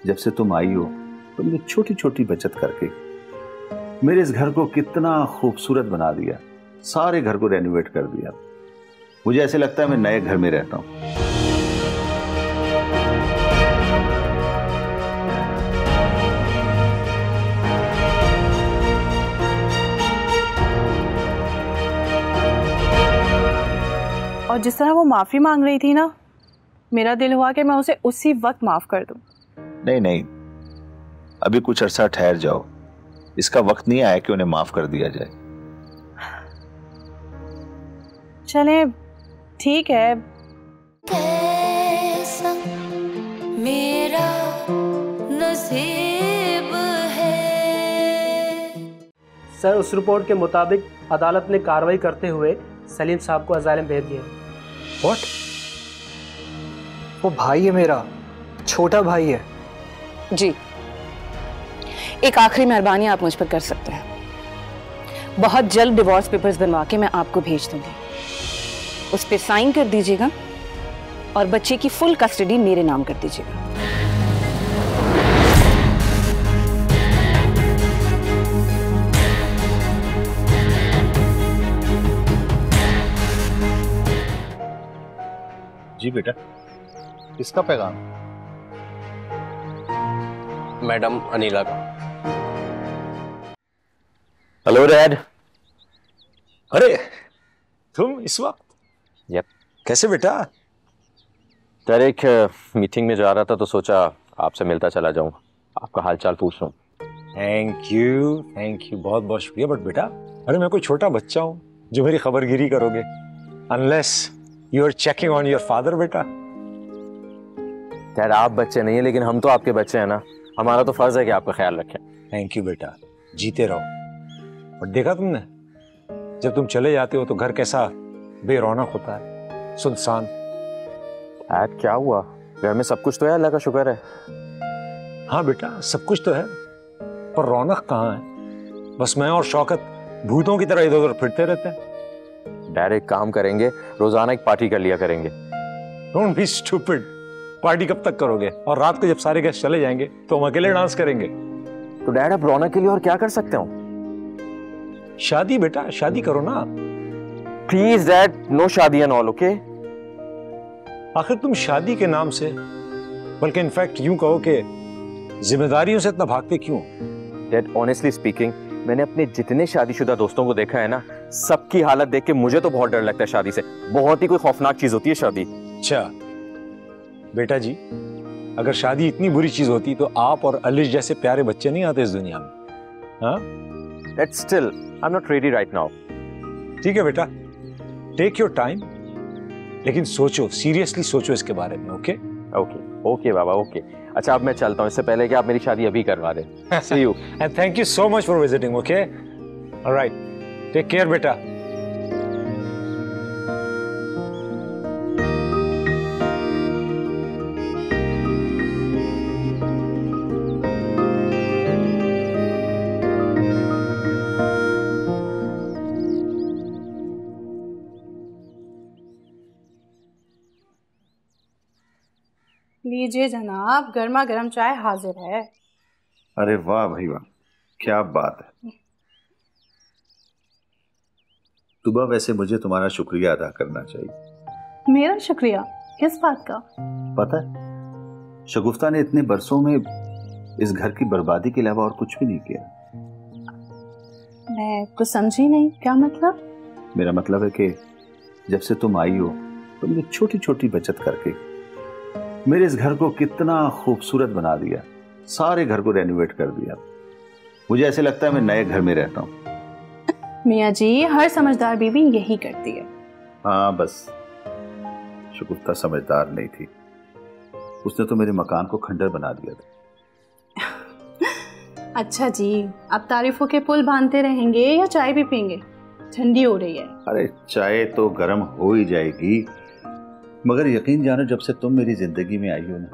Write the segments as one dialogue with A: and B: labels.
A: जब से तुम आई हो तुमने छोटी छोटी बचत करके मेरे इस घर को कितना खूबसूरत बना दिया, सारे घर को रेनोवेट कर दिया। मुझे ऐसे लगता है मैं नए घर में रहता हूं।
B: और जिस तरह वो माफी मांग रही थी ना, मेरा दिल हुआ कि मैं उसे उसी वक्त माफ कर दूं।
A: नहीं नहीं, अभी कुछ अरसा ठहर जाओ, इसका वक्त नहीं आया कि उन्हें माफ कर दिया जाए।
B: चले ठीक है।
C: कैसा मेरा नसीब है।
D: सर, उस रिपोर्ट के मुताबिक अदालत ने कार्रवाई करते हुए सलीम साहब को अजाइलम भेज दिया।
E: व्हाट? वो भाई है मेरा, छोटा भाई है।
F: जी, एक आखिरी मेहरबानी आप मुझ पर कर सकते हैं। बहुत जल्द डिवोर्स पेपर्स बनवा के मैं आपको भेज दूंगी, उस पे साइन कर दीजिएगा और बच्चे की फुल कस्टडी मेरे नाम कर दीजिएगा।
A: जी बेटा, किसका पैगाम?
G: मैडम अनीला का।
H: Hello dad.
G: अरे तुम इस वक्त?
H: यप।
G: कैसे बेटा?
H: डैड, एक मीटिंग में जा रहा था तो सोचा आपसे मिलता चला जाऊं, आपका हालचाल पूछ लूं।
G: थैंक यू, बहुत बहुत शुक्रिया। बट बेटा, अरे मैं कोई छोटा बच्चा हूं जो मेरी खबरगिरी करोगे? Unless you are checking on your father बेटा।
H: डैड, आप बच्चे नहीं है लेकिन हम तो आपके बच्चे हैं ना, हमारा तो फर्ज है कि आपका ख्याल रखें।
G: थैंक यू बेटा, जीते रहो। और देखा तुमने, जब तुम चले जाते हो तो घर कैसा बेरौनक होता है, सुनसान।
H: डैड क्या हुआ? घर में सब कुछ तो है, अल्लाह का शुक्र है।
G: हाँ बेटा, सब कुछ तो है, पर रौनक कहाँ है? बस मैं और शौकत भूतों की तरह इधर उधर फिरते रहते हैं।
H: डैड एक काम करेंगे, रोजाना एक पार्टी कर लिया करेंगे।
G: Don't be stupid. पार्टी कब तक करोगे? और रात को जब सारे गेस्ट चले जाएंगे तो हम अकेले डांस करेंगे।
H: तो डैड आप रौनक के लिए और क्या कर सकते हो?
G: शादी बेटा, शादी करो ना।
H: प्लीज डैड, नो शादी एंड ऑल, ओके?
G: आखिर तुम शादी के नाम से, बल्कि इनफैक्ट यूं कहो कि जिम्मेदारियों से इतना भागते क्यों?
H: डैड ऑनेस्टली स्पीकिंग, मैंने अपने जितने शादीशुदा दोस्तों को देखा है ना, सबकी हालत देख के मुझे तो बहुत डर लगता है शादी से। बहुत ही कोई खौफनाक चीज होती है शादी।
G: अच्छा बेटा जी, अगर शादी इतनी बुरी चीज होती तो आप और अलिश जैसे प्यारे बच्चे नहीं आते इस दुनिया में। हाँ?
H: But still, I'm not ready right now.
G: ठीक है बेटा, टेक योर टाइम, लेकिन सोचो, सीरियसली सोचो इसके बारे में। ओके
H: ओके बाबा, ओके। अच्छा अब मैं चलता हूँ, इससे पहले कि आप मेरी शादी अभी करवा दें। See you.
G: And thank you so much for visiting, okay? All right. Take care बेटा।
B: लीजिए जनाब, गर्मा गर्म चाय हाजिर है।
A: अरे वाह भाई वाह, क्या बात है। तुबा, वैसे मुझे तुम्हारा शुक्रिया अदा करना चाहिए।
B: मेरा शुक्रिया? किस बात का?
A: पता है, शगुफ्ता ने इतने बरसों में इस घर की बर्बादी के अलावा और कुछ भी नहीं किया।
B: मैं तो समझी नहीं, क्या मतलब?
A: मेरा मतलब है कि जब से तुम आई हो तुमने छोटी छोटी बचत करके मेरे इस घर को कितना खूबसूरत बना दिया, सारे घर को रेनोवेट कर दिया। मुझे ऐसे लगता है मैं नए घर में रहता हूँ।
B: मियाँ जी, हर समझदार बीवी यही करती है।
A: हाँ बस शगुफ्ता समझदार नहीं थी, उसने तो मेरे मकान को खंडर बना दिया था।
B: अच्छा जी, अब तारीफों के पुल बांधते रहेंगे या चाय भी पियेंगे? ठंडी हो रही है।
A: अरे चाय तो गर्म हो ही जाएगी, मगर यकीन जानो जब से तुम मेरी जिंदगी में आई हो ना,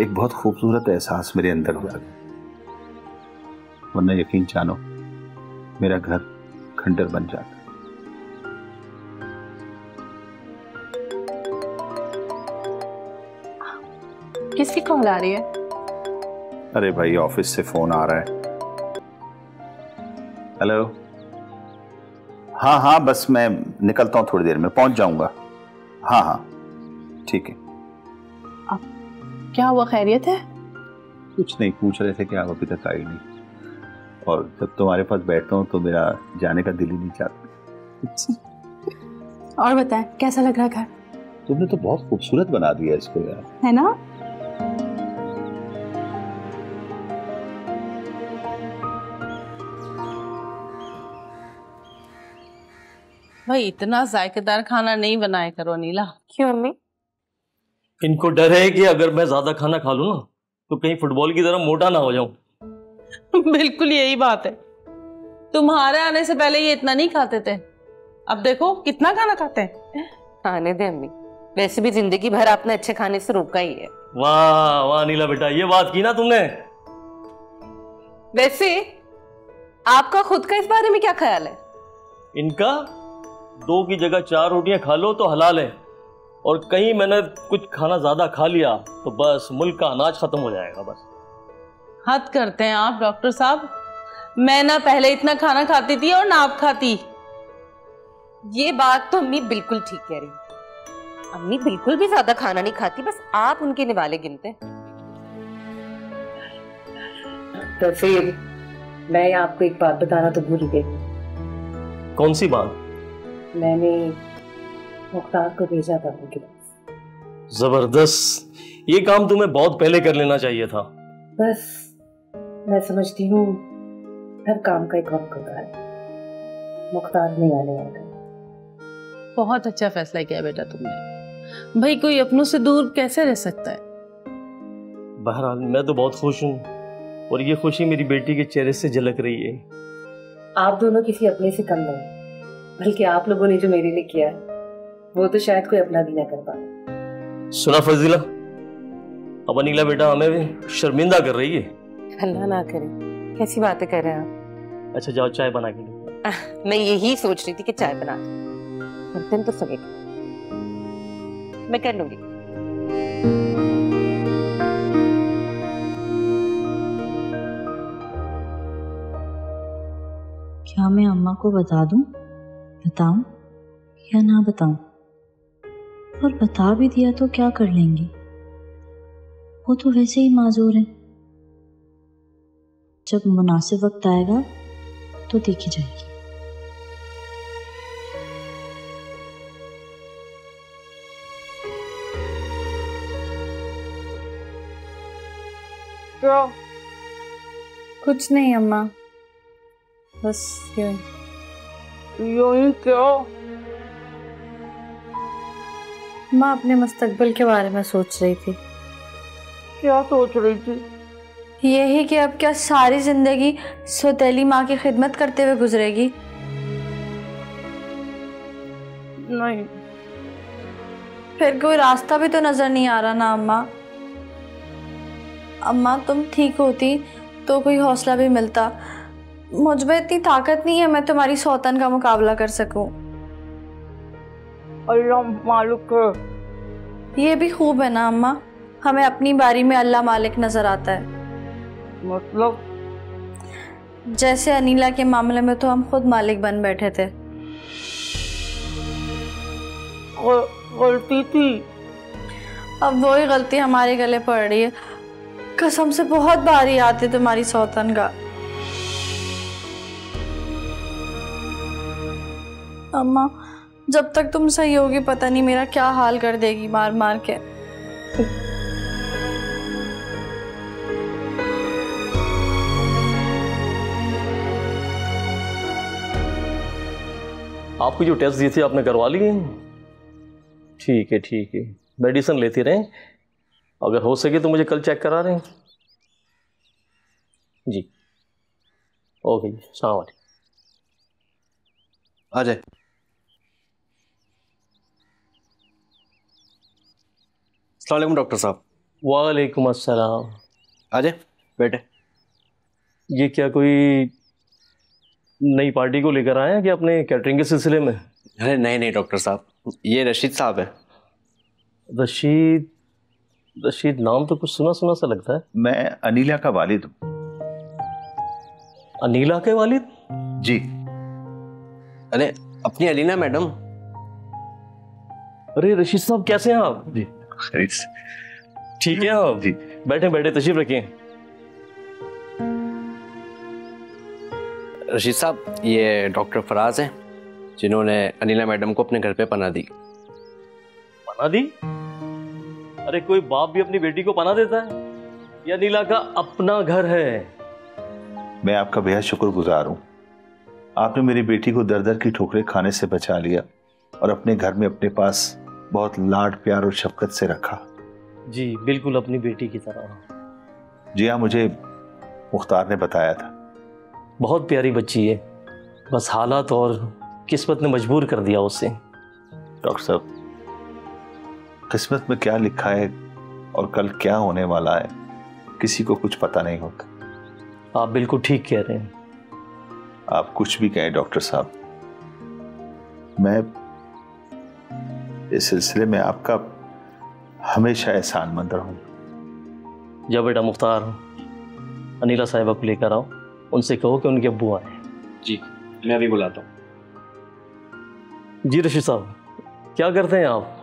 A: एक बहुत खूबसूरत एहसास मेरे अंदर हुआ। वरना यकीन जानो मेरा घर खंडर बन जाता।
B: किसकी कॉल आ रही है?
A: अरे भाई ऑफिस से फोन आ रहा है। हेलो। हाँ हाँ, बस मैं निकलता हूँ, थोड़ी देर में पहुंच जाऊंगा। हाँ हाँ ठीक है।
B: क्या हुआ, खैरियत है?
A: कुछ नहीं, पूछ रहे थे कि आप अभी तक आई नहीं, और जब तुम्हारे पास बैठता हूँ तो मेरा जाने का दिल ही नहीं चाहता।
B: और बताएं, कैसा लग रहा घर?
A: तुमने तो बहुत खूबसूरत बना दिया इसको यार,
B: है ना?
I: भाई इतना जायकेदार खाना नहीं बनाया करो नीला।
B: क्यों अम्मी?
J: इनको डर है कि अगर मैं ज्यादा खाना खा लूं ना तो कहीं फुटबॉल की तरह मोटा ना हो जाऊं।
I: बिल्कुल यही बात है, तुम्हारे आने से पहले ये इतना नहीं खाते थे, अब देखो कितना खाना खाते हैं।
F: आने दे अम्मी, वैसे भी जिंदगी भर आपने अच्छे खाने से रोका ही है।
J: वाह वाह नीला बेटा, ये बात की ना तुमने।
F: वैसे आपका खुद का इस बारे में क्या ख्याल है?
J: इनका 2 की जगह 4 रोटियां खा लो तो हलाल है, और कहीं मैंने कुछ खाना ज्यादा खा लिया तो बस मुल्क का अनाज खत्म हो जाएगा। बस
I: हद करते हैं आप डॉक्टर साहब, मैं ना पहले इतना खाना खाती थी और ना आप खाती।
F: ये बात तो अम्मी बिल्कुल ठीक कह रही, अम्मी बिल्कुल भी ज्यादा खाना नहीं खाती, बस आप उनके निवाले गिनते। तो फिर मैं आपको एक बात बताना तो भूल गई।
J: कौन सी बात?
F: मैंने मुख्तार को भेजा था उनके पास।
J: जबरदस्त, ये काम तुम्हें बहुत पहले कर लेना चाहिए था।
F: बस मैं समझती हूँ हर काम का एक वक्त होता है, मुख्तार नहीं आने वाला।
I: बहुत अच्छा फैसला किया बेटा तुमने, भाई कोई अपनों से दूर कैसे रह सकता है।
J: बहरहाल मैं तो बहुत खुश हूँ, और ये खुशी मेरी बेटी के चेहरे से झलक रही है।
F: आप दोनों किसी अपने से कम नहीं, बल्कि आप लोगों ने जो मेरे लिए किया है वो तो शायद कोई अपना भी ना कर पाए।
J: सुना फजीला, अब अनीला बेटा हमें भी शर्मिंदा कर रही है।
F: अल्लाह ना करे, कैसी बातें कर रहे हैं आप?
J: अच्छा जाओ चाय बना के लो।
F: मैं यही सोच रही थी कि चाय बना बर्तन तो सभी मैं कर लूंगी।
K: क्या मैं अम्मा को बता दूं, बताऊं या ना बताऊं? और बता भी दिया तो क्या कर लेंगी, वो तो वैसे ही माजूर हैं। जब मुनासिब वक्त आएगा तो देखी जाएगी।
B: क्यों? कुछ नहीं अम्मा, बस यूं ही। क्यों? माँ अपने मुस्तकबिल के बारे में सोच रही थी।
I: क्या सोच रही थी?
B: यही कि अब क्या सारी जिंदगी सौतेली माँ की खिदमत करते हुए गुजरेगी?
I: नहीं।
B: फिर कोई रास्ता भी तो नजर नहीं आ रहा ना अम्मा। अम्मा तुम ठीक होती तो कोई हौसला भी मिलता। मुझ में इतनी ताकत नहीं है मैं तुम्हारी सौतन का मुकाबला कर सकूं।
I: अल्लाह मालिक है।
B: ये भी खूब है ना अम्मा, हमें अपनी बारी में अल्लाह मालिक नजर आता है।
I: मतलब?
B: जैसे अनीला के मामले में तो हम खुद मालिक बन बैठे थे।
I: गलती थी,
B: अब वही गलती हमारे गले पड़ रही है। कसम से बहुत भारी याद है तुम्हारी सौतन का। अम्मा जब तक तुम सही होगी पता नहीं मेरा क्या हाल कर देगी मार मार के।
J: आपको जो टेस्ट दिए थे आपने करवा लिए? ठीक है ठीक है, मेडिसिन लेते रहें, अगर हो सके तो मुझे कल चेक करा रहे हैं जी। ओके जी, सलाम वालेकुम।
H: आ जाए। अस्सलाम वालेकुम डॉक्टर साहब।
J: वालेकुम अस्सलाम।
H: आ जाए बैठे।
J: ये क्या कोई नई पार्टी को लेकर आए हैं कि अपने कैटरिंग के सिलसिले में?
H: अरे नहीं नहीं डॉक्टर साहब, ये रशीद साहब है।
J: रशीद? रशीद, नाम तो कुछ सुना सुना सा लगता है।
A: मैं अनीला का वालिद हूँ।
J: अनीला के वालिद?
A: जी।
L: अरे अपनी अलीना मैडम।
J: अरे रशीद साहब, कैसे हैं आप?
A: जी
J: ठीक है आप?
A: जी।
J: बैठे बैठे, तशरीफ रखिए।
L: रशीद साहब, ये डॉक्टर फराज हैं जिन्होंने अनीला मैडम को अपने घर पे पनाह दी।
J: पनाह दी? अरे कोई बाप भी अपनी बेटी को पनाह देता है? ये अनीला का अपना घर है।
A: मैं आपका बेहद शुक्रगुजार हूँ। आपने मेरी बेटी को दर दर की ठोकरें खाने से बचा लिया और अपने घर में अपने पास बहुत लाड प्यार और शफकत से रखा।
J: जी बिल्कुल, अपनी बेटी की तरह।
A: जी हाँ, मुझे मुख्तार ने बताया था।
J: बहुत प्यारी बच्ची है, बस हालात और किस्मत ने मजबूर कर दिया उसे।
A: डॉक्टर साहब, किस्मत में क्या लिखा है और कल क्या होने वाला है किसी को कुछ पता नहीं होता।
J: आप बिल्कुल ठीक कह रहे हैं।
A: आप कुछ भी कहें डॉक्टर साहब, मैं इस सिलसिले में आपका हमेशा एहसानमंद रहूंगा।
J: जब बेटा मुख्तार, अनीला साहिबा को लेकर आओ, उनसे कहो कि उनके अब्बू आए।
L: जी, मैं अभी बुलाता हूँ।
J: जी रशीद साहब, क्या करते हैं आप?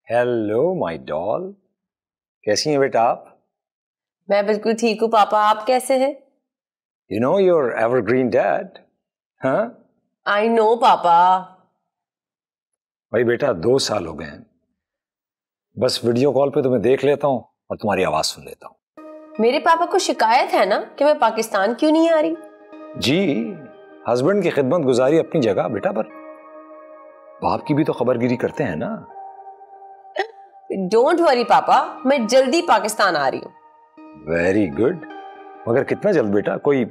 G: हेलो माय डॉल, कैसी हैं बेटा आप?
M: मैं बिल्कुल ठीक हूँ पापा, आप कैसे हैं?
G: You know your evergreen dad. हाँ
M: आई नो पापा।
G: भाई बेटा 2 साल हो गए हैं, बस वीडियो कॉल पे तुम्हें देख लेता हूँ और तुम्हारी आवाज सुन लेता हूँ।
M: मेरे पापा को शिकायत है ना कि मैं पाकिस्तान क्यों नहीं आ रही?
G: जी, हस्बैंड की खिदमत गुजारी अपनी जगह बेटा, पर बाप की भी तो खबरगिरी करते हैं ना।
M: डोंट वरी पापा, मैं जल्दी पाकिस्तान आ रही हूँ।
G: वेरी गुड, मगर कितना जल्द बेटा? कोई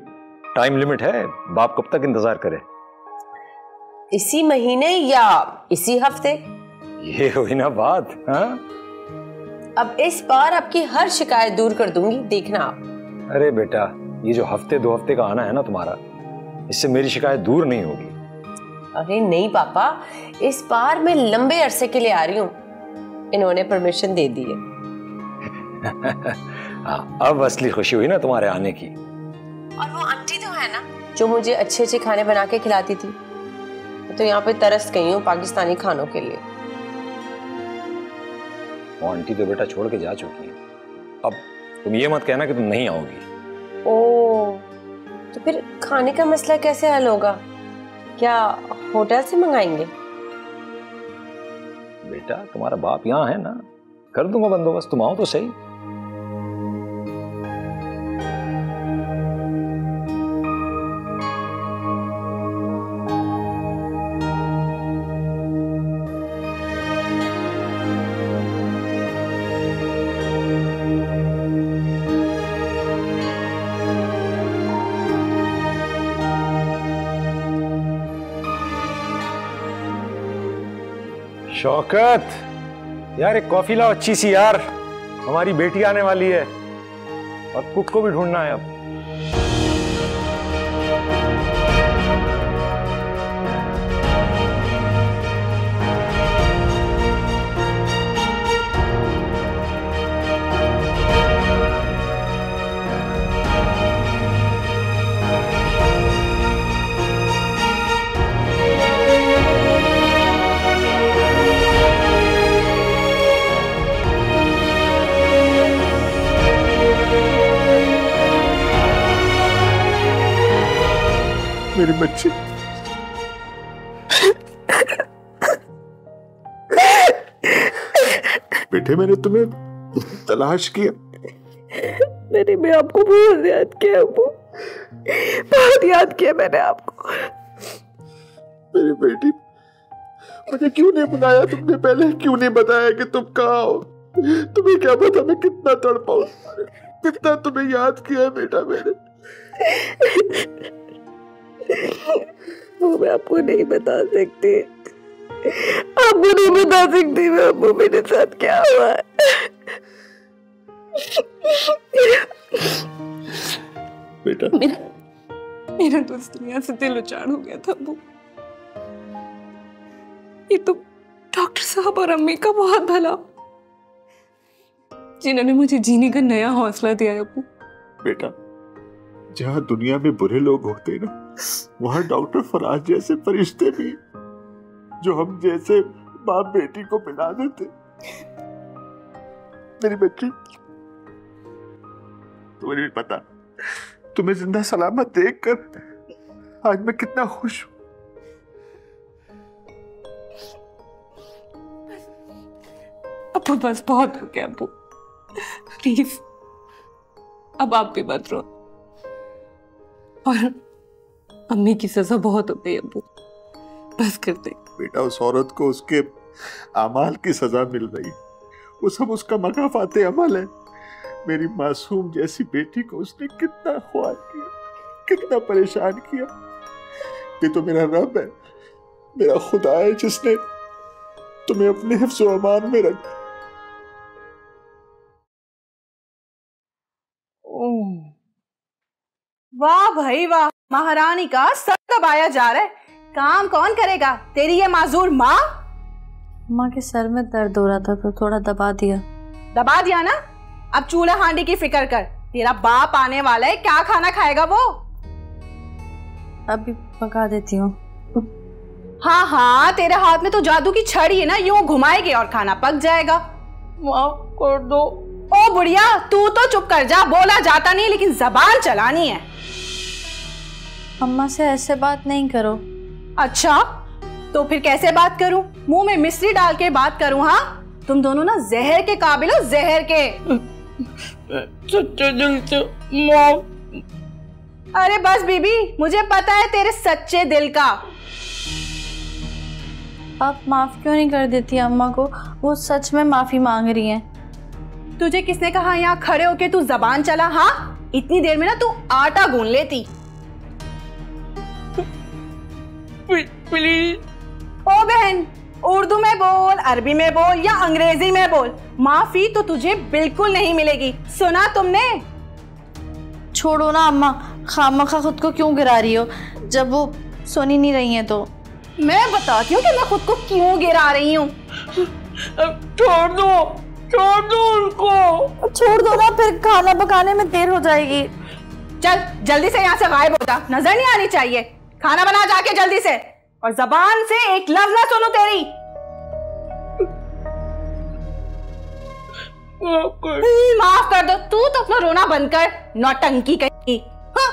G: टाइम लिमिट है? बाप कब तक इंतजार करे?
M: इसी महीने या इसी हफ्ते?
G: ये हुई ना बात। हाँ,
M: अब इस बार आपकी हर शिकायत दूर कर दूंगी, देखना आप।
G: अरे बेटा, ये जो हफ्ते 2 हफ्ते का आना है ना तुम्हारा, इससे मेरी शिकायत दूर नहीं होगी।
M: अरे नहीं पापा, इस बार मैं लंबे अरसे के लिए आ रही हूँ, इन्होंने परमिशन दे दी है।
G: हाँ, अब असली खुशी हुई ना तुम्हारे आने की।
M: और वो आंटी तो है ना जो मुझे अच्छे अच्छे खाने बना के खिलाती थी, तो यहाँ पे तरस गई हूँ पाकिस्तानी खानों के लिए।
G: वो आंटी तो बेटा छोड़ के जा चुकी है, अब तुम ये मत कहना कि तुम नहीं आओगी।
M: ओह, तो फिर खाने का मसला कैसे हल होगा? क्या होटल से मंगाएंगे?
G: बेटा तुम्हारा बाप यहाँ है ना, कर दूंगा बंदोबस्त, तुम आओ तो सही। शौकत यार, एक कॉफी लाओ अच्छी सी यार, हमारी बेटी आने वाली है और कुक को भी ढूंढना है अब।
A: मेरी बच्ची, बेटे मैंने तुम्हें तलाश किया।
M: मैंने भी आपको बहुत याद किया, बहुत याद किया मैंने आपको।
A: मेरी बेटी, मुझे क्यों नहीं बुलाया तुमने? पहले क्यों नहीं बताया कि तुम कहाँ हो? तुम्हें क्या पता मैं कितना तड़पा हूं, कितना तुम्हें याद किया बेटा मैंने।
M: वो मैं आपको नहीं बता सकती, आपको नहीं बता सकती मैं आपको मेरे साथ क्या हुआ है।
A: बेटा
F: मेरा तो इस दुनिया से दिल उजाड़ हो गया था अब्बू। ये तो डॉक्टर साहब और अम्मी का बहुत भला, जिन्होंने मुझे जीने का नया हौसला दिया है अब्बू।
N: बेटा, जहाँ दुनिया में बुरे लोग होते हैं ना, वहाँ डॉक्टर फराज जैसे फरिश्ते भी जो हम जैसे बाप बेटी को मिला देते। मेरी बच्ची, तुम्हें भी पता, तुम्हें जिंदा सलामत देखकर आज मैं कितना खुश हूं।
F: अब्बू बस बहुत हो गया अब्बू, प्लीज अब आप भी मत रो। और अम्मी की सजा बहुत हो गई अब्बू, बस कर दे।
N: बेटा, उस औरत को उसके अमाल की सजा मिल रही, वो सब उसका मकाफाते अमल है। मेरी मासूम जैसी बेटी को उसने कितना ख्वार किया, कितना परेशान किया। ये तो मेरा रब है, मेरा खुदा है जिसने तुम्हें अपने हिफ्ज़ व अमान में रखा।
O: वाह भाई वाह, महारानी का सर दबाया जा रहा है। काम कौन करेगा? तेरी ये माजूर माँ।
B: माँ के सर में दर्द हो रहा था तो थोड़ा दबा दिया।
O: दबा दिया ना? अब चूल्हा हांडी की फिक्र कर, तेरा बाप आने वाला है, क्या खाना खाएगा वो?
B: अभी पका देती हूँ।
O: हाँ हाँ, तेरे हाथ में तो जादू की छड़ी है ना, यूं घुमाएगी और खाना पक जाएगा। माफ कर दो। ओ बुढ़िया, तू तो चुप कर जा, बोला जाता नहीं लेकिन जबान चलानी है।
B: अम्मा से ऐसे बात नहीं करो।
O: अच्छा, तो फिर कैसे बात करूं? मुंह में मिश्री डाल के बात करूं? हाँ, तुम दोनों ना जहर के काबिल हो, जहर के। सच्चे दिल से माफ। अरे बस बीबी, मुझे पता है तेरे सच्चे दिल का।
B: आप माफ क्यों नहीं कर देती अम्मा को? वो सच में माफी मांग रही हैं।
O: तुझे किसने कहा यहाँ खड़े होके तू जबान चला? हाँ, इतनी देर में ना तू आटा गूंद लेती। प्लीज। ओ बहन, उर्दू में बोल, अरबी में बोल या अंग्रेजी में बोल, माफी तो तुझे बिल्कुल नहीं मिलेगी। सुना तुमने?
B: छोड़ो ना अम्मा, खामखा खुद को क्यों गिरा रही हो जब वो सुन ही नहीं रही हैं तो।
O: मैं बताती हूँ कि मैं खुद को क्यों गिरा रही हूँ।
I: छोड़ दो, छोड़ दो उनको।
B: छोड़ दो ना, फिर खाना पकाने में देर हो जाएगी।
O: चल जल्दी से यहाँ से गायब हो जा, नजर नहीं आनी चाहिए। खाना बना जाके जल्दी से, और जबान से एक लफ्ज ना सुनो तेरी। माफ कर दो। तू तो अपना रोना बंद कर, नौटंकी कहीं। हाँ।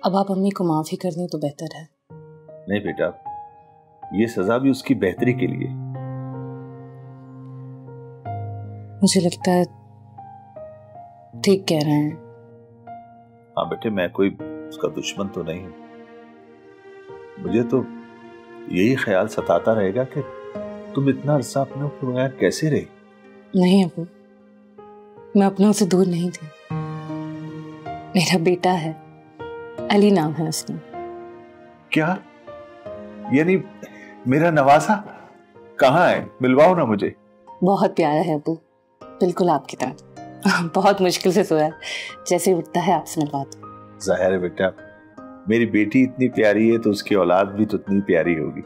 F: अब आप अम्मी को माफ ही कर दें तो बेहतर है।
A: नहीं बेटा, ये सजा भी उसकी बेहतरी के लिए।
F: मुझे लगता है ठीक कह रहे हैं।
A: हाँ बेटे, मैं कोई उसका दुश्मन तो नहीं हूं। मुझे तो यही ख्याल सताता रहेगा कि तुम इतना अरसा अपने ऊपर बगैर कैसे रही।
F: नहीं अबू, मैं अपनों से दूर नहीं थी। मेरा बेटा है, अली नाम है उसका।
A: क्या? यानी मेरा नवासा कहाँ है? मिलवाओ ना मुझे।
F: बहुत प्यारा है अबू, बिल्कुल आपकी तरह। बहुत मुश्किल से सोया, जैसे उठता है आपसे मिलवा दो।
A: जाहिर है बेटा, मेरी बेटी इतनी प्यारी है तो उसकी औलाद भी तो इतनी प्यारी होगी।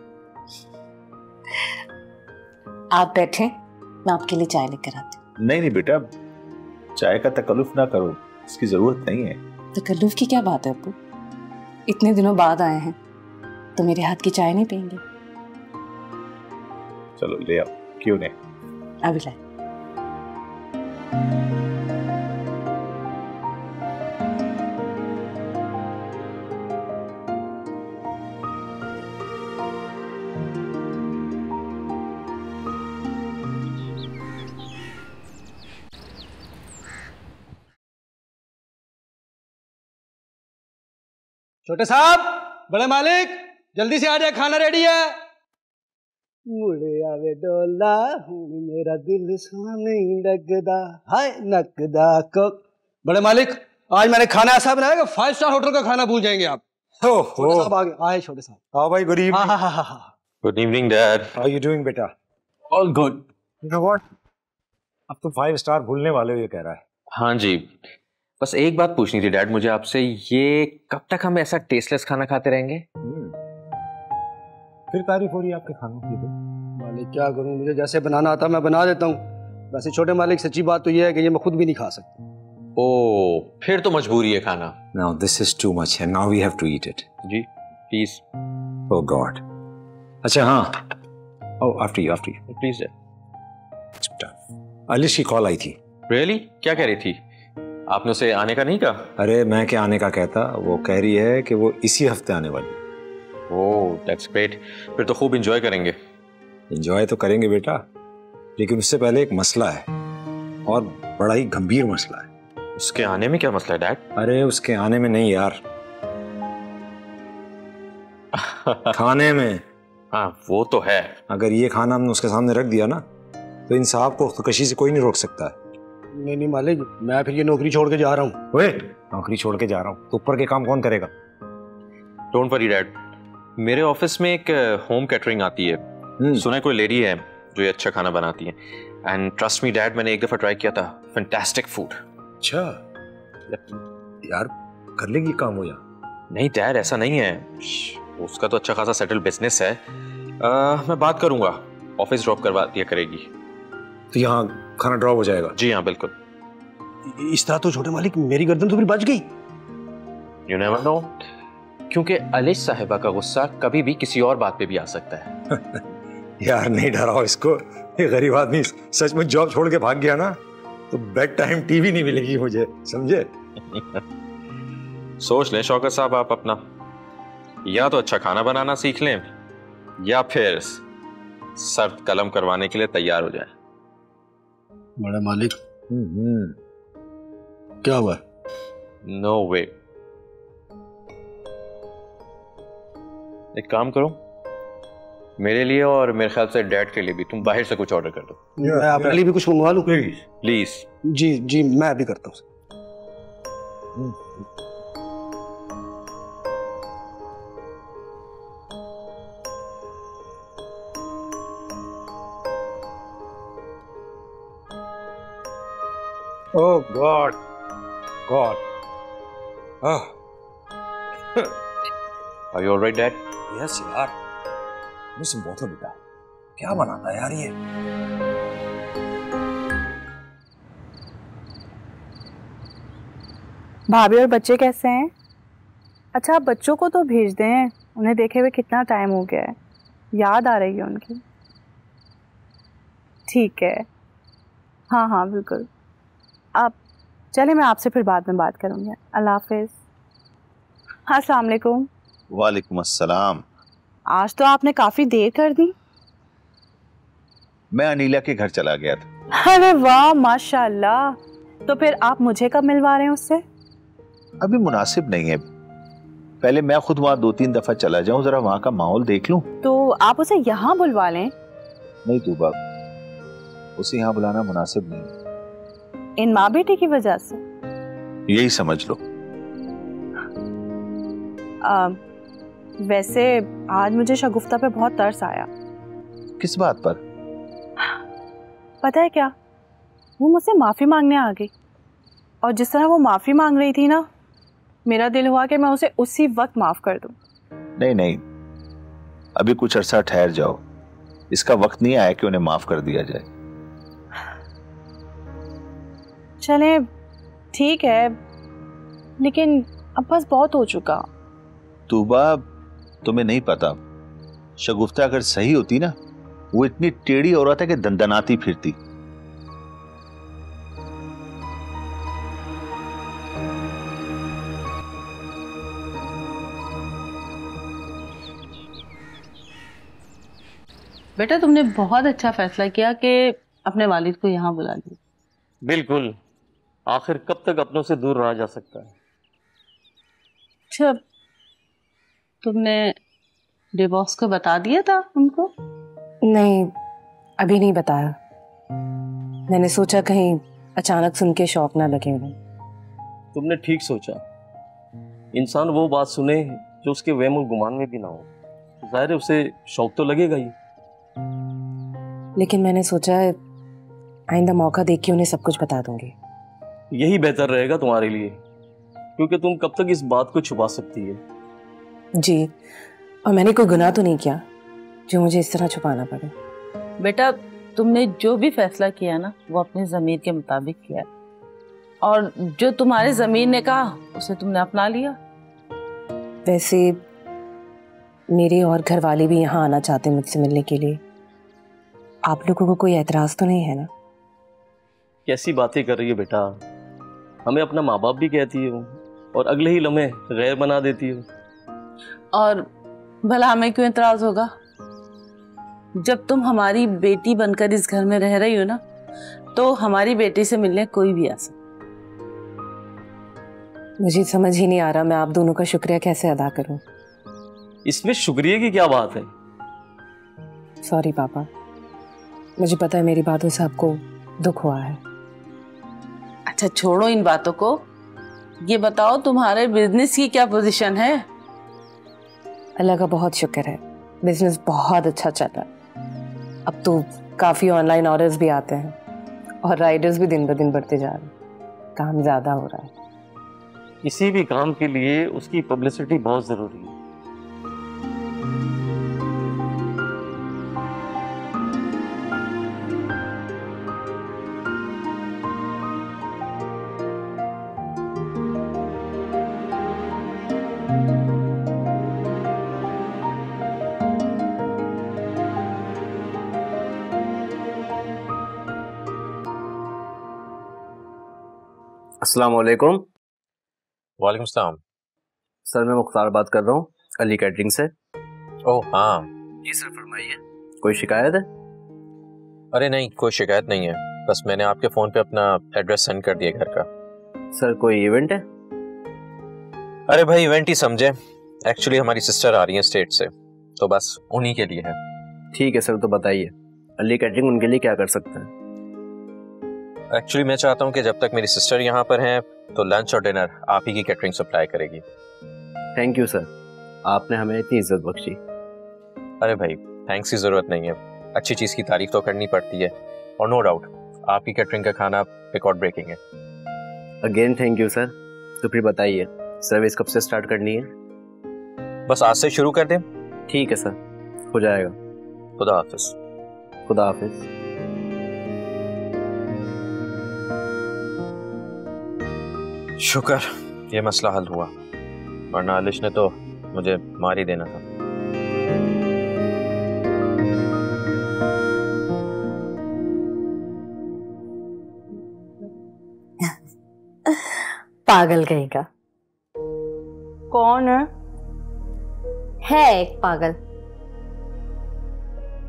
F: आप बैठे, मैं आपके लिए चाय लेकर आती हूँ।
A: नहीं नहीं बेटा, चाय का तकल्लुफ ना करो, इसकी जरूरत नहीं है।
F: तकल्लुफ की क्या बात है अबू? इतने दिनों बाद आए हैं तो मेरे हाथ की चाय नहीं पियेंगे?
A: चलो ले आओ, क्यों नहीं।
F: अभी लाए।
P: छोटे साहब, बड़े मालिक, जल्दी से आ जाए, खाना रेडी है। मुड़े आवे डोला हुण मेरा दिल सोना नहीं लगदा, हाय नकदा को। बड़े मालिक, आज मैंने खाना ऐसा बनाया कि 5 स्टार होटल का खाना भूल जाएंगे आप। छोटे साहब आए छोटे साहब।
G: आओ भाई, गुड इवनिंग।
P: हाँ।
H: Good evening dad.
G: How are you doing बेटा?
H: All good.
G: You know what, अब तो 5 स्टार भूलने वाले हो ये कह रहा है।
H: हाँ जी, बस एक बात पूछनी थी डैड मुझे आपसे, ये कब तक हम ऐसा टेस्टलेस खाना खाते रहेंगे?
G: फिर तारीफ हो रही है आपके खानों की।
P: मालिक क्या करूं, मुझे जैसे बनाना आता मैं बना देता हूँ। वैसे छोटे मालिक सच्ची बात तो ये है कि ये मैं खुद भी नहीं खा सकता।
H: ओह, फिर तो मजबूरी है खाना।
G: Now this is too much and now we have to eat it.
H: जी, प्लीज।
G: Oh God. अच्छा हाँ। Oh, after you.
H: Please
G: dad. Alish की कॉल आई थी।
H: Really? क्या कह रही थी? आपने उसे आने का नहीं कहा?
G: अरे मैं क्या आने का कहता, वो कह रही है कि वो इसी हफ्ते आने वाली।
H: ओह, that's great. फिर तो खूब एंजॉय करेंगे।
G: एंजॉय तो करेंगे बेटा, लेकिन उससे पहले एक मसला है, और बड़ा ही गंभीर मसला है।
H: उसके आने में क्या मसला है डैड?
G: अरे उसके आने में नहीं यार, खाने में।
H: हाँ वो तो है।
G: अगर ये खाना हमने उसके सामने रख दिया ना, तो इन साहब को खुदकशी से कोई नहीं रोक सकता है।
P: नहीं मालिक, मैं फिर ये नौकरी छोड़ के जा रहा हूँ।
G: ओए, नौकरी छोड़ के जा रहा हूँ तो ऊपर के काम कौन करेगा?
H: डोंट वरी डैड, मेरे ऑफिस में एक होम कैटरिंग आती है। सुना है कोई लेडी है जो ये अच्छा खाना बनाती है, एंड ट्रस्ट मी डैड, मैंने एक दफा ट्राई किया था, फैंटास्टिक फूड।
G: अच्छा यार, कर लेगी काम हो या
H: नहीं? डैड ऐसा नहीं है, उसका तो अच्छा खासा सेटल बिजनेस है। मैं बात करूंगा, ऑफिस ड्रॉप करवा दिया करेगी।
G: तो यहाँ खाना ड्रॉप हो जाएगा?
H: जी हाँ बिल्कुल।
P: इस तरह तो छोटे मालिक मेरी गर्दन तो फिर बच गई।
H: यू नेवर नो, क्योंकि अलिश साहिबा का गुस्सा कभी भी किसी और बात पे भी आ सकता है।
G: यार नहीं डराओ इसको, ये गरीब आदमी सच में जॉब छोड़ के भाग गया ना, तो बेड टाइम टीवी नहीं मिलेगी मुझे, समझे?
H: सोच लें शौकत साहब आप अपना, या तो अच्छा खाना बनाना सीख लें, या फिर सर्द कलम करवाने के लिए तैयार हो जाए।
P: बड़ा मालिक, क्या हुआ?
H: नो वे। एक काम करो, मेरे लिए और मेरे ख्याल से डैड के लिए भी तुम बाहर से कुछ ऑर्डर कर दो।
P: मैं अपने लिए भी कुछ मंगवा लूं?
H: प्लीज।
P: जी मैं भी करता हूँ।
G: Oh God. Oh.
H: Are you all right, Dad?
G: Yes यार, मुझसे बहुत बेटा, क्या बनाता है यार ये?
Q: भाभी और बच्चे कैसे हैं? अच्छा आप बच्चों को तो भेज दें, उन्हें देखे हुए कितना टाइम हो गया है, याद आ रही है उनकी। ठीक है, हाँ बिल्कुल। आप चले, मैं आपसे फिर बाद में बात करूँगी। अल्लाह हाफिज़। अस्सलाम वालेकुम।
A: वालेकुम अस्सलाम।
Q: आज तो आपने काफ़ी देर कर दी।
A: मैं अनीला के घर चला गया था।
Q: अरे वाह माशाल्लाह, तो फिर आप मुझे कब मिलवा रहे हैं उससे?
A: अभी मुनासिब नहीं है, पहले मैं खुद वहाँ 2-3 दफा चला जाऊँ, जरा वहाँ का माहौल देख लूँ।
Q: तो आप उसे यहाँ बुलवा लें।
A: नहीं तूबा, उसे यहाँ बुलाना मुनासिब नहीं।
Q: इन माँ बेटे की वजह से?
A: यही समझ लो।
Q: वैसे आज मुझे शगुफ्ता पे बहुत तरस आया।
A: किस बात पर?
Q: पता है क्या, वो मुझसे माफ़ी मांगने आ गई, और जिस तरह वो माफ़ी मांग रही थी ना, मेरा दिल हुआ कि मैं उसे उसी वक्त माफ़ कर दूं।
A: नहीं, अभी कुछ अरसा ठहर जाओ, इसका वक्त नहीं आया कि उन्हें माफ़ कर दिया जाए।
Q: चले ठीक है, लेकिन अब बस बहुत हो चुका।
A: तूबा, तुम्हें नहीं पता, शगुफ्ता अगर सही होती ना, वो इतनी टेढ़ी औरत है कि दंदनाती फिरती।
I: बेटा तुमने बहुत अच्छा फैसला किया कि अपने वालिद को यहाँ बुला लिया।
J: बिल्कुल, आखिर कब तक अपनों से दूर रहा जा सकता है।
I: अच्छा, तुमने डिवोर्स को बता दिया था उनको?
F: नहीं, अभी नहीं बताया। मैंने सोचा कहीं अचानक सुन के शौक ना लगे उन्हें।
J: तुमने ठीक सोचा, इंसान वो बात सुने जो उसके वहम और गुमान में भी ना हो। जाहिर है उसे शौक तो लगेगा ही।
F: लेकिन मैंने सोचा है आइंदा मौका देख के उन्हें सब कुछ बता दूंगी।
J: यही बेहतर रहेगा तुम्हारे लिए, क्योंकि तुम कब तक इस बात को छुपा सकती है।
F: जी, और मैंने कोई गुनाह तो नहीं किया जो मुझे इस तरह छुपाना पड़े।
I: बेटा तुमने जो भी फैसला किया ना वो अपनी ज़मीर के मुताबिक किया, और जो तुम्हारे ज़मीर ने कहा उसे तुमने अपना लिया।
F: वैसे मेरे और घर वाले भी यहाँ आना चाहते हैं मुझसे मिलने के लिए। आप लोगों को कोई एतराज तो नहीं है ना?
J: कैसी बातें कर रही है बेटा, हमें अपना माँ बाप भी कहती हो और अगले ही लम्हे गैर बना देती हो।
I: और भला हमें क्यों एतराज होगा? जब तुम हमारी बेटी बनकर इस घर में रह रही हो ना, तो हमारी बेटी से मिलने कोई भी आ सकता।
F: मुझे समझ ही नहीं आ रहा मैं आप दोनों का शुक्रिया कैसे अदा करूं।
J: इसमें शुक्रिया की क्या बात है?
F: सॉरी पापा, मुझे पता है मेरी बातों से आपको दुख हुआ है।
I: अच्छा छोड़ो इन बातों को, ये बताओ तुम्हारे बिजनेस की क्या पोजीशन है?
F: अल्लाह का बहुत शुक्र है, बिजनेस बहुत अच्छा चल रहा है। अब तो काफ़ी ऑनलाइन ऑर्डर्स भी आते हैं और राइडर्स भी दिन ब दिन बढ़ते जा रहे हैं। काम ज़्यादा हो रहा है।
J: किसी भी काम के लिए उसकी पब्लिसिटी बहुत ज़रूरी है।
L: अस्सलाम वालेकुम।
H: वालेकुम सलाम।
L: सर मैं मुख्तार बात कर रहा हूँ अली कैटरिंग से।
H: ओह हाँ
L: जी सर फरमाइए, कोई शिकायत है?
H: अरे नहीं, कोई शिकायत नहीं है, बस मैंने आपके फ़ोन पे अपना एड्रेस सेंड कर दिया घर का।
L: सर कोई इवेंट है?
H: अरे भाई इवेंट ही समझे, एक्चुअली हमारी सिस्टर आ रही है स्टेट से, तो बस उन्हीं के लिए है।
L: ठीक है सर, तो बताइए अली कैटरिंग उनके लिए क्या कर सकते हैं?
H: एक्चुअली मैं चाहता हूँ कि जब तक मेरी सिस्टर यहाँ पर हैं तो लंच और डिनर आप ही की कैटरिंग सप्लाई करेगी।
L: थैंक यू सर, आपने हमें इतनी इज्जत बख्शी।
H: अरे भाई थैंक्स की ज़रूरत नहीं है, अच्छी चीज़ की तारीफ तो करनी पड़ती है, और नो डाउट आपकी कैटरिंग का खाना रिकॉर्ड ब्रेकिंग है।
L: Again thank you sir. तो फिर बताइए सर्विस कब से स्टार्ट करनी है?
H: बस आज से शुरू कर दें?
L: ठीक है सर, हो जाएगा।
H: खुदा हाफिज।
L: खुदा हाफिज।
H: शुक्र ये मसला हल हुआ, वरना आलिश ने तो मुझे मार ही देना था।
K: पागल कहीं का।
I: कौन
K: है एक पागल।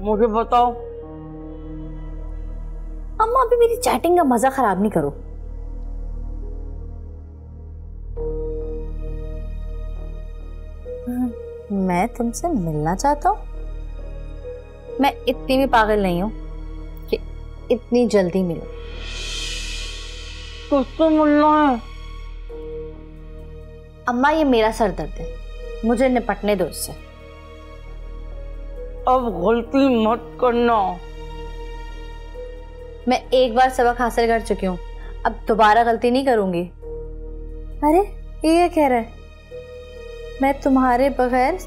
I: मुझे बताओ।
K: अम्मा अभी मेरी चैटिंग का मजा खराब नहीं करो। मैं तुमसे मिलना चाहता हूँ। मैं इतनी भी पागल नहीं हूँ कि इतनी जल्दी मिलूं।
I: किससे मिलना है?
K: अम्मा ये मेरा सर दर्द है, मुझे निपटने दो इससे।
I: अब गलती मत करना।
K: मैं एक बार सबक हासिल कर चुकी हूँ, अब दोबारा गलती नहीं करूंगी। अरे ये कह रहा है मैं तुम्हारे बगैर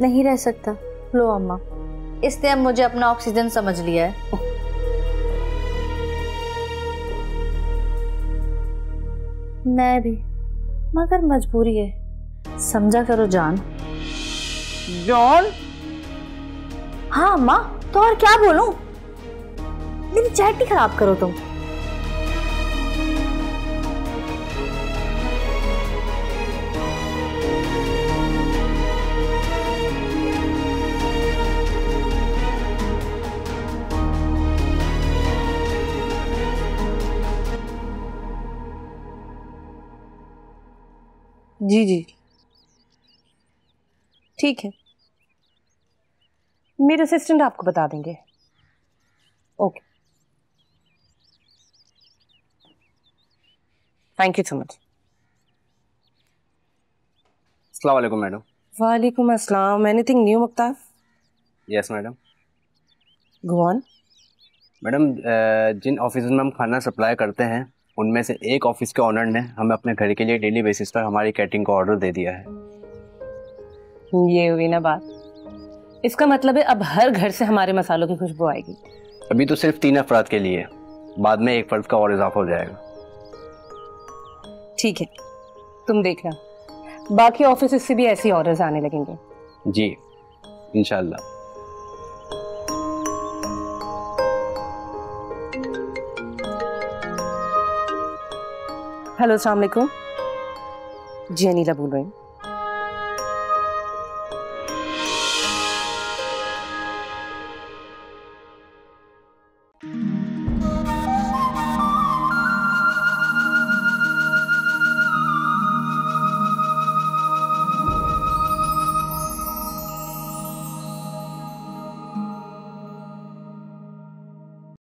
K: नहीं रह सकता। लो अम्मा, इसने अब मुझे अपना ऑक्सीजन समझ लिया है। मैं भी, मगर मजबूरी है, समझा करो जान।
I: जान?
K: हाँ अम्मा, तो और क्या बोलूं? मेरी चैट ही खराब करो तुम।
F: जी जी ठीक है, मेरे असिस्टेंट आपको बता देंगे। Okay, thank you so much.
L: अस्सलाम वालेकुम मैडम।
M: वालेकुम अस्सलाम। Anything new Mukhtar?
L: Yes madam.
M: Go on.
L: Madam, जिन ऑफिस में हम खाना सप्लाई करते हैं उनमें से एक ऑफिस के ऑनर ने हमें अपने घर के लिए डेली बेसिस पर हमारी कैटरिंग का ऑर्डर दे दिया है।
M: ये हुई ना बात। इसका मतलब है अब हर घर से हमारे मसालों की खुशबू आएगी।
L: अभी तो सिर्फ 3 अफराद के लिए, बाद में 1 फर्द का और इजाफा हो जाएगा।
M: ठीक है, तुम देखना, बाकी ऑफिस से भी ऐसी ऑर्डर्स आने लगेंगे।
L: जी इंशाल्लाह।
M: हेलो, अस्सलाम वालेकुम। जी अनीला बोल रही हूँ।